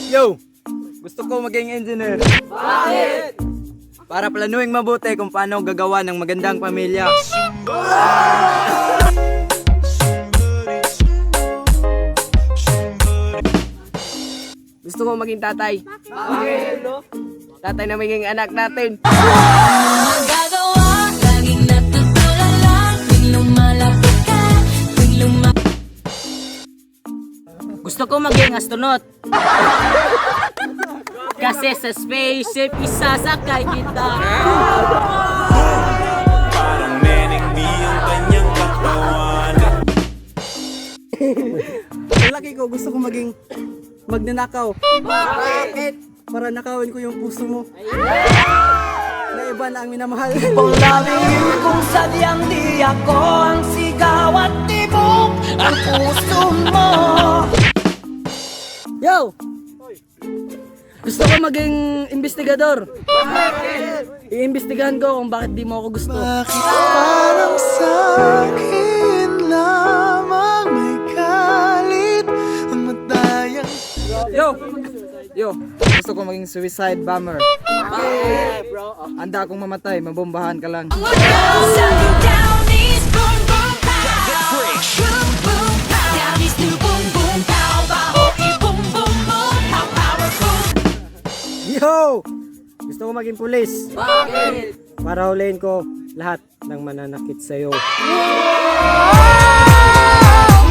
Yo! Gusto ko maging engineer. Bakit? Para planuing mabuti kung paano gagawa ng magandang pamilya. Gusto ko maging tatay. Bakit? Tatay na maging anak natin. Magagawa, laging natutulala, tuwing lumalapit ka, tuwing Gusto ko maging astronaut. Kasi sa spaceship isasakay kita. Parang Neneng B ang kanyang katawan. Laki ko, gusto ko maging magnanakaw. Bakit? Para nakawin ko yung puso mo. Na iba na ang minamahal. Panglalim kung sadyang di ako ang sigaw at tibok ang puso mo. Yo! Gusto ko maging investigador. Bakit? Iimbestigahan ko kung bakit di mo ako gusto. Parang sa akin lamang may galit ang matayang. Yo! Gusto ko maging suicide bomber. Bakit, bro? Handa akong mamatay, mabombahan ka lang. Sucking down these boom boom pow. Boom boom pow. Down these new boom boom pow. Bahoy boom boom boom. How powerful. Yo! Gusto ko maging pulis. Bakit? Para huliin ko lahat ng mananakit sa'yo.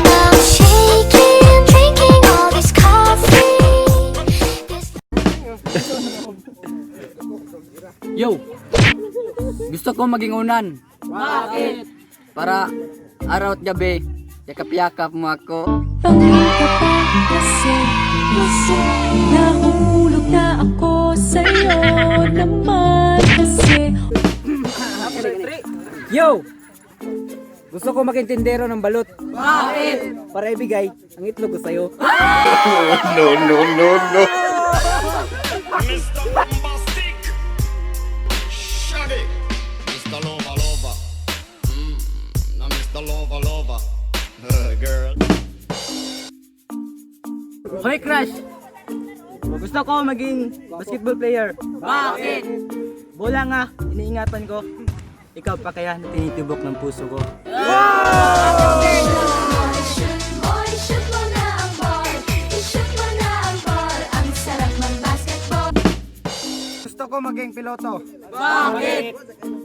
Now shaking, drinking all this coffee. Yo! Gusto ko maging unan. Bakit? Para araw at gabi, yakap-yakap mo ako. Kasi nahulog na ako sa'yo naman kasi. Yo! Gusto ko maging tindero ng balot. Bakit? Para ibigay ang itlog ko sa'yo. Mr. Bombastic. Shaggy. Mr. Lover Lover. Now Mr. Lover Lover. Girl. Hoy, Crush! Gusto ko maging basketball player. Bakit? Bola nga, iniingatan ko. Ikaw pa kaya na tinitibok ng puso ko. I-shoot mo na ang ball, i-shoot mo na ang ball. Ang sarap mag-basketball. Gusto ko maging piloto. Bakit?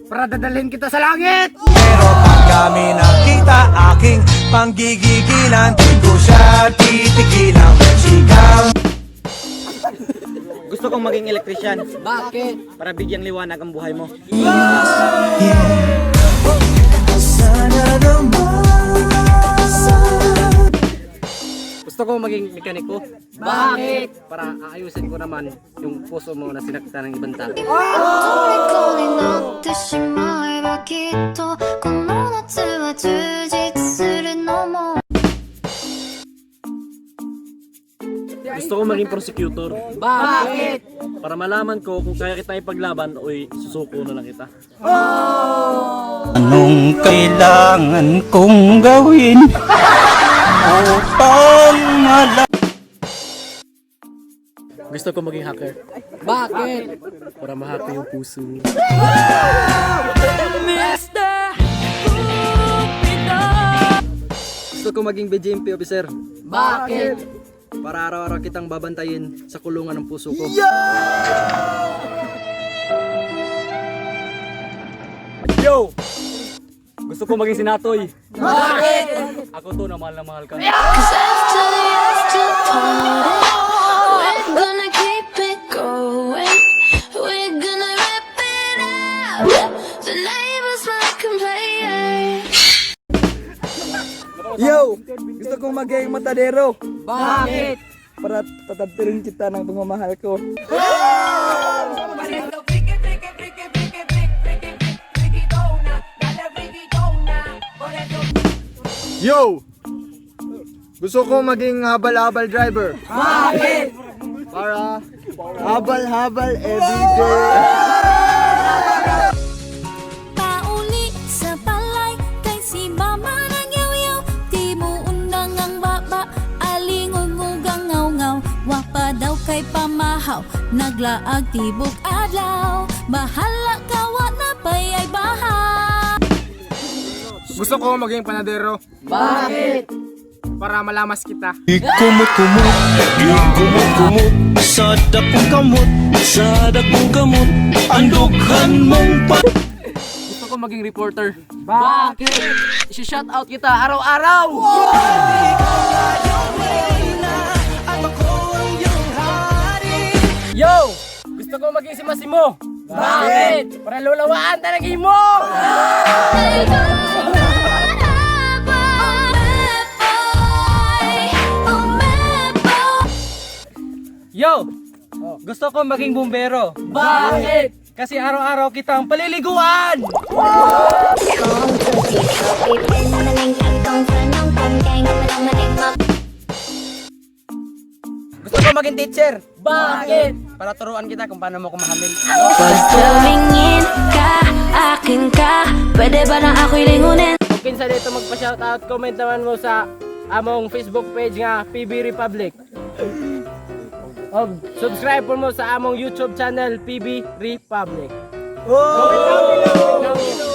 Para dadalhin kita sa langit! Pero pag kami nakita aking panggigigilan, di ko siya titigilan. Sigaw. Gusto kong maging electrician. Bakit? Para bigyang liwanag ang buhay mo. Sana naman. Gusto ko maging mekaniko. Bakit? Para aayusin ko naman yung puso mo na sinaktan ng ibang tao. 虜になってしまえばきっとこの夏は充実するのも Gusto ko maging prosecutor Bakit? para malaman ko kung kaya kita ipaglaban o susuko na lang kita. Anong kailangan kong gawin upang Gusto ko maging hacker Bakit? para mahack yung puso. Gusto ko maging BGMP officer. Bakit? Para araw-araw kitang babantayin sa kulungan ng puso ko. Yo! Gusto ko maging sinatoy. Bakit? Ako to na mahal ka. Cause after the after party we're gonna keep it going. We're gonna rip it out. The neighbors might complain. Yo! Gusto kong maging matadero. Bakit? Para tatadtirin kita ng pagmamahal ko. Yo! Gusto ko maging habal-habal driver. Bakit? Para habal-habal everyday. Pauli sa balay kay si mama nang yaw-yaw. Di mo undang ang baba kay pamahaw, naglaag tibok adlaw. Bahala ka wa na payay baha. Gusto ko maging panadero. Bakit? Para malamas kita. Ikumot-kumot, ikumot-kumot sa dakong kamot, sa dakong kamot, ang dughan mong Gusto ko maging reporter. Bakit? I-shout out kita araw-araw. Yo! Gusto ko maging si Massimo. Bakit? Para lulawaan talaga mo! Yo! Gusto ko maging bumbero. Bakit? Kasi araw-araw kitang paliliguan! Gusto ko maging teacher. Bakit? Para turuan kita kung paano mo kumahamil. Tumingin ka, akin ka, pwede ba na ako'y lingunin? Kung kinsa dito magpa-shoutout, comment naman mo sa among Facebook page nga PB Republic. O subscribe po mo sa among YouTube channel PB Republic. Oh!